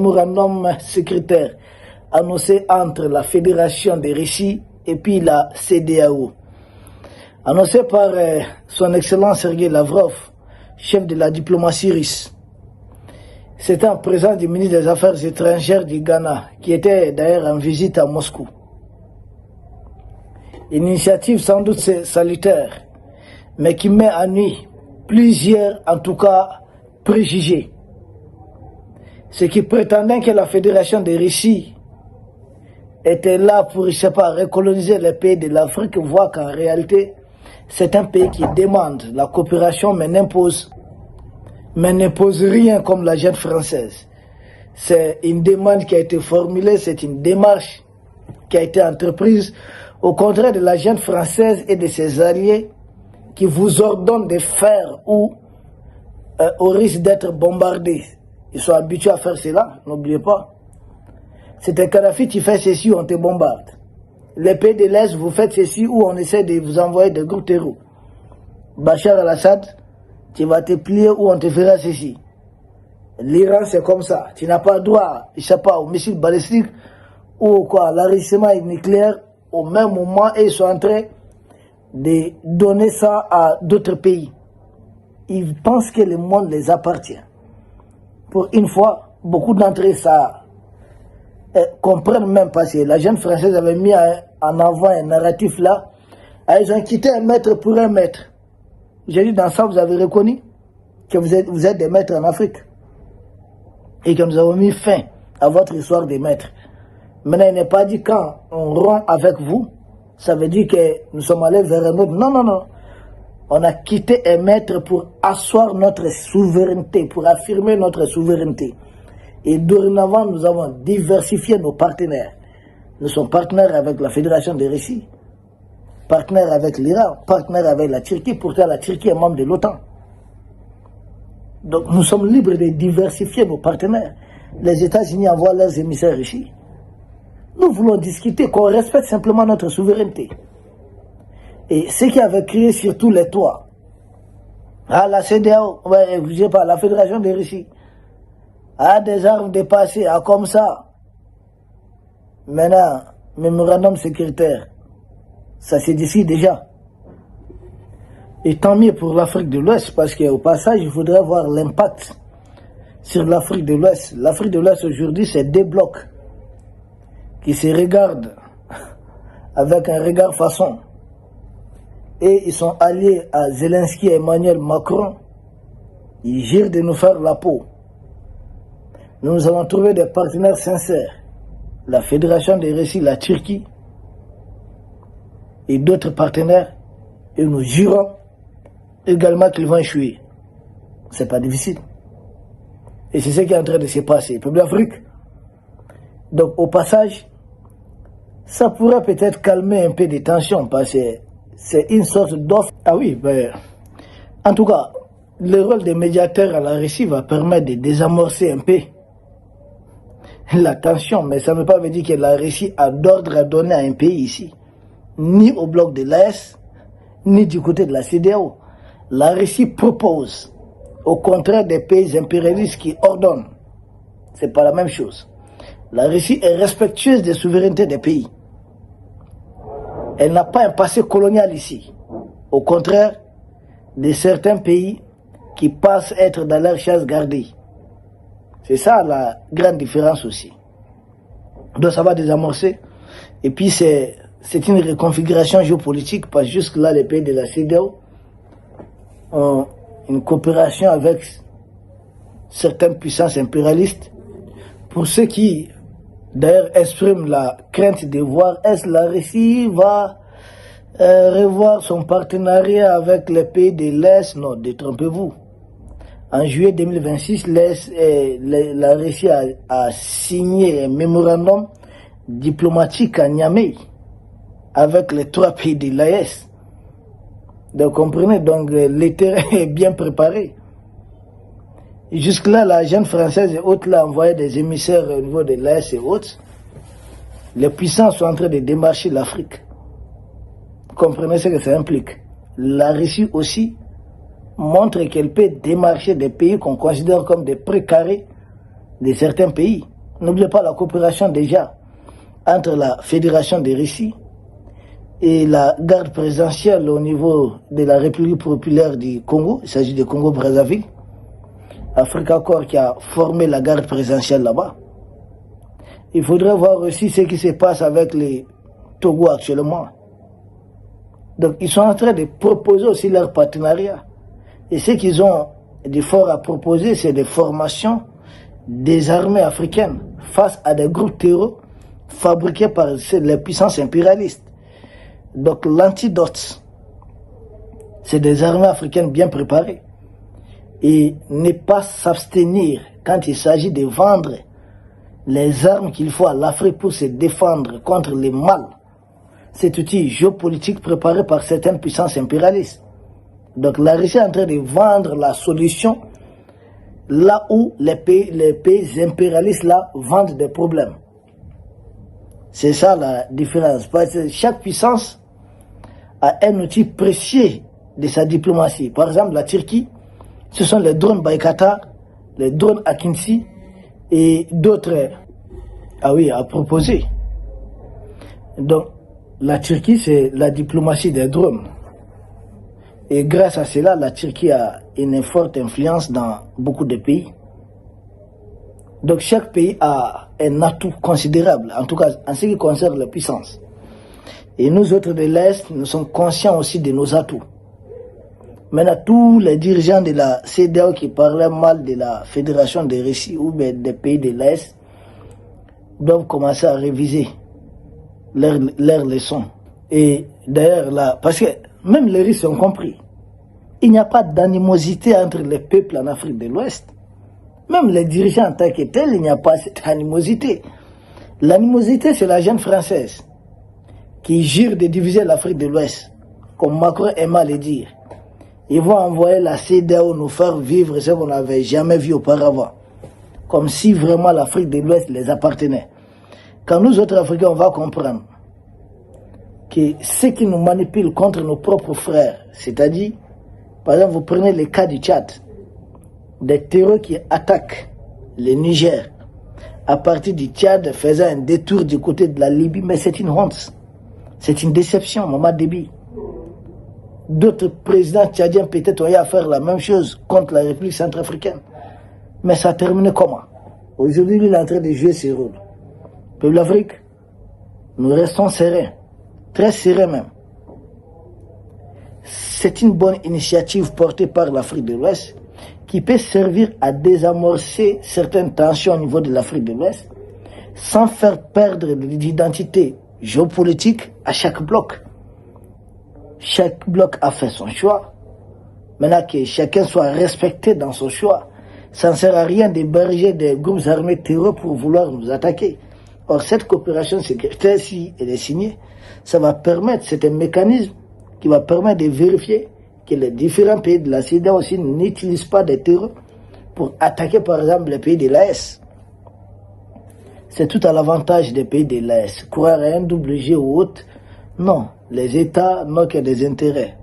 mémorandum sécuritaire annoncé entre la Fédération de Russie et puis la CEDEAO. Annoncé par son Excellence Sergei Lavrov, chef de la diplomatie russe. C'était en présence du ministre des Affaires étrangères du Ghana, qui était d'ailleurs en visite à Moscou. Une initiative sans doute salutaire, mais qui met en nuit plusieurs, en tout cas, préjugés. Ceux qui prétendaient que la Fédération de Russie était là pour, je sais pas, recoloniser les pays de l'Afrique, voient qu'en réalité, c'est un pays qui demande la coopération, mais n'impose rien comme la jeune française. C'est une demande qui a été formulée, c'est une démarche qui a été entreprise, au contraire de la jeune française et de ses alliés qui vous ordonnent de faire ou au risque d'être bombardés. Ils sont habitués à faire cela, n'oubliez pas. C'est un Kadhafi qui fait ceci, on te bombarde. Les pays de l'Est, vous faites ceci ou on essaie de vous envoyer des groupes terroristes. Bachar al-Assad, tu vas te plier ou on te fera ceci. L'Iran, c'est comme ça. Tu n'as pas droit, je ne sais pas, aux missiles balistiques ou quoi, l'enrichissement nucléaire. Au même moment, ils sont en train de donner ça à d'autres pays. Ils pensent que le monde les appartient. Pour une fois, beaucoup d'entre eux, ça comprennent même pas. La jeune française avait mis en avant un narratif là. Ils ont quitté un maître pour un maître. J'ai dit, dans ça, vous avez reconnu que vous êtes des maîtres en Afrique. Et que nous avons mis fin à votre histoire des maîtres. Maintenant, il n'est pas dit quand on rompt avec vous, ça veut dire que nous sommes allés vers un autre. Non, non, non. On a quitté un maître pour asseoir notre souveraineté, pour affirmer notre souveraineté. Et dorénavant, nous avons diversifié nos partenaires. Nous sommes partenaires avec la Fédération de Russie, partenaires avec l'Iran, partenaires avec la Turquie. Pourtant, la Turquie est membre de l'OTAN. Donc, nous sommes libres de diversifier nos partenaires. Les États-Unis envoient leurs émissaires ici. Nous voulons discuter, qu'on respecte simplement notre souveraineté. Et ce qui avait crié sur tous les toits, la CEDEAO, je sais pas, la Fédération de Russie, des armes dépassées, comme ça. Maintenant, mémorandum sécuritaire, ça se décide déjà. Et tant mieux pour l'Afrique de l'Ouest, parce qu'au passage, il faudrait voir l'impact sur l'Afrique de l'Ouest. L'Afrique de l'Ouest aujourd'hui, c'est des blocs qui se regardent avec un regard façon. Et ils sont alliés à Zelensky et Emmanuel Macron. Ils jurent de nous faire la peau. Nous avons trouvé des partenaires sincères. La Fédération de Russie, la Turquie et d'autres partenaires. Et nous jurons également qu'ils vont échouer. C'est pas difficile. Et c'est ce qui est en train de se passer. Peuple d'Afrique. Donc au passage, ça pourrait peut-être calmer un peu des tensions parce que c'est une sorte d'offre. Ah oui, en tout cas, le rôle des médiateurs à la Russie va permettre de désamorcer un peu la tension, mais ça ne veut pas dire que la Russie a d'ordre à donner à un pays ici, ni au bloc de l'AS, ni du côté de la CEDEAO. La Russie propose, au contraire des pays impérialistes qui ordonnent. C'est pas la même chose. La Russie est respectueuse des souverainetés des pays. Elle n'a pas un passé colonial ici. Au contraire de certains pays qui passent être dans leur chasse gardée. C'est ça la grande différence aussi. Donc ça va désamorcer. Et puis c'est une reconfiguration géopolitique parce que jusque-là, les pays de la CEDEAO ont une coopération avec certaines puissances impérialistes. Pour ceux qui d'ailleurs expriment la crainte de voir est-ce la Russie va revoir son partenariat avec les pays de l'Est. Non, détrompez-vous. En juillet 2026, la Russie a signé un mémorandum diplomatique à Niamey avec les 3 pays de l'AES. Donc, comprenez, donc le terrain est bien préparé. Jusque-là, la jeune française et autres là envoyaient des émissaires au niveau de l'AES et autres. Les puissances sont en train de démarcher l'Afrique. Comprenez ce que ça implique. La Russie aussi montre qu'elle peut démarcher des pays qu'on considère comme des précarés de certains pays. N'oubliez pas la coopération déjà entre la Fédération de Russie et la garde présidentielle au niveau de la République populaire du Congo. Il s'agit du Congo-Brazzaville. Africa Corps qui a formé la garde présidentielle là-bas. Il faudrait voir aussi ce qui se passe avec les Togo actuellement. Donc ils sont en train de proposer aussi leur partenariat. Et ce qu'ils ont de fort à proposer, c'est des formations des armées africaines face à des groupes terroristes fabriqués par les puissances impérialistes. Donc l'antidote, c'est des armées africaines bien préparées. Et ne pas s'abstenir quand il s'agit de vendre les armes qu'il faut à l'Afrique pour se défendre contre les mal. Cet outil géopolitique préparé par certaines puissances impérialistes. Donc la Russie est en train de vendre la solution là où les pays impérialistes là vendent des problèmes. C'est ça la différence. Parce que chaque puissance a un outil précieux de sa diplomatie. Par exemple, la Turquie, ce sont les drones Baykar, les drones Akinci et d'autres à proposer. Donc, la Turquie, c'est la diplomatie des drones. Et grâce à cela, la Turquie a une forte influence dans beaucoup de pays. Donc chaque pays a un atout considérable, en tout cas en ce qui concerne la puissance. Et nous autres de l'Est, nous sommes conscients aussi de nos atouts. Maintenant, tous les dirigeants de la CEDEAO qui parlaient mal de la Fédération de Russie ou des pays de l'Est doivent commencer à réviser leurs leçons. Et d'ailleurs, là, parce que même les Russes ont compris, il n'y a pas d'animosité entre les peuples en Afrique de l'Ouest. Même les dirigeants en tant que tels, il n'y a pas cette animosité. L'animosité, c'est la jeune française qui jure de diviser l'Afrique de l'Ouest, comme Macron aime à le dire. Ils vont envoyer la CEDEAO nous faire vivre ce qu'on n'avait jamais vu auparavant, comme si vraiment l'Afrique de l'Ouest les appartenait. Quand nous autres Africains, on va comprendre que ce qui nous manipule contre nos propres frères, c'est-à-dire, par exemple, vous prenez le cas du Tchad, des terroristes qui attaquent le Niger, à partir du Tchad, faisant un détour du côté de la Libye, mais c'est une honte. C'est une déception, Maman Déby. D'autres présidents tchadiens peut-être ont eu à faire la même chose contre la République centrafricaine. Mais ça a terminé comment? Aujourd'hui, il est en train de jouer ses rôles. Peuple d'Afrique, nous restons sereins, très sereins même. C'est une bonne initiative portée par l'Afrique de l'Ouest qui peut servir à désamorcer certaines tensions au niveau de l'Afrique de l'Ouest sans faire perdre l'identité géopolitique à chaque bloc. Chaque bloc a fait son choix. Maintenant que chacun soit respecté dans son choix, ça ne sert à rien d'héberger des groupes armés terroristes pour vouloir nous attaquer. Or, cette coopération sécuritaire, si elle est signée, ça va permettre, c'est un mécanisme qui va permettre de vérifier que les différents pays de la CEDEAO aussi n'utilisent pas des terroristes pour attaquer par exemple les pays de l'AES. C'est tout à l'avantage des pays de l'AES. Croire à un double G ou autre, non. Les États n'ont que des intérêts.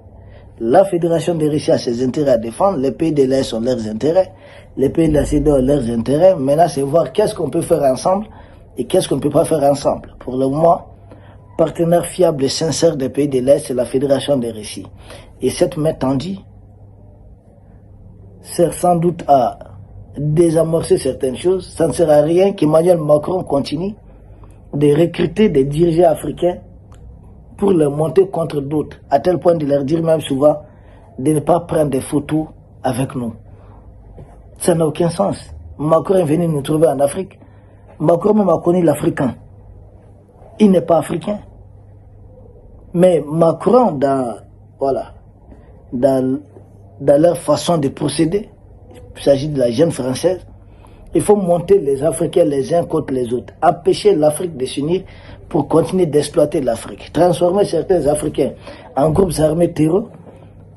La Fédération de Russie a ses intérêts à défendre, les pays de l'AES ont leurs intérêts, les pays de la CEDEAO ont leurs intérêts. Maintenant, c'est voir qu'est-ce qu'on peut faire ensemble et qu'est-ce qu'on ne peut pas faire ensemble. Pour le moment, partenaire fiable et sincère des pays de l'Est, c'est la Fédération de Russie. Et cette main tendue sert sans doute à désamorcer certaines choses. Ça ne sert à rien qu'Emmanuel Macron continue de recruter des dirigeants africains pour les monter contre d'autres, à tel point de leur dire même souvent de ne pas prendre des photos avec nous. Ça n'a aucun sens. Macron est venu nous trouver en Afrique. Macron même a connu l'Africain. Il n'est pas africain. Mais Macron, dans leur façon de procéder, il s'agit de la jeune française, il faut monter les Africains les uns contre les autres, empêcher l'Afrique de s'unir pour continuer d'exploiter l'Afrique, transformer certains Africains en groupes armés terroristes,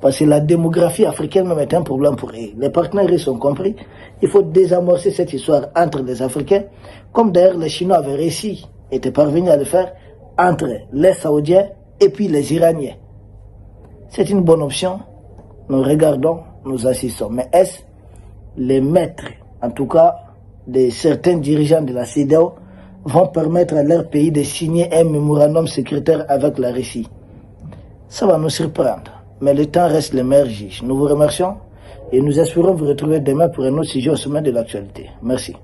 parce que la démographie africaine même est un problème pour eux. Les partenaires russes ont compris, il faut désamorcer cette histoire entre les Africains, comme d'ailleurs les Chinois avaient réussi, étaient parvenus à le faire, entre les Saoudiens et puis les Iraniens. C'est une bonne option, nous regardons, nous assistons. Mais est-ce les maîtres, en tout cas de certains dirigeants de la CEDEAO vont permettre à leur pays de signer un mémorandum secrétaire avec la Russie. Ça va nous surprendre, mais le temps reste le meilleur juge. Nous vous remercions et nous espérons vous retrouver demain pour un autre sujet au sommet de l'actualité. Merci.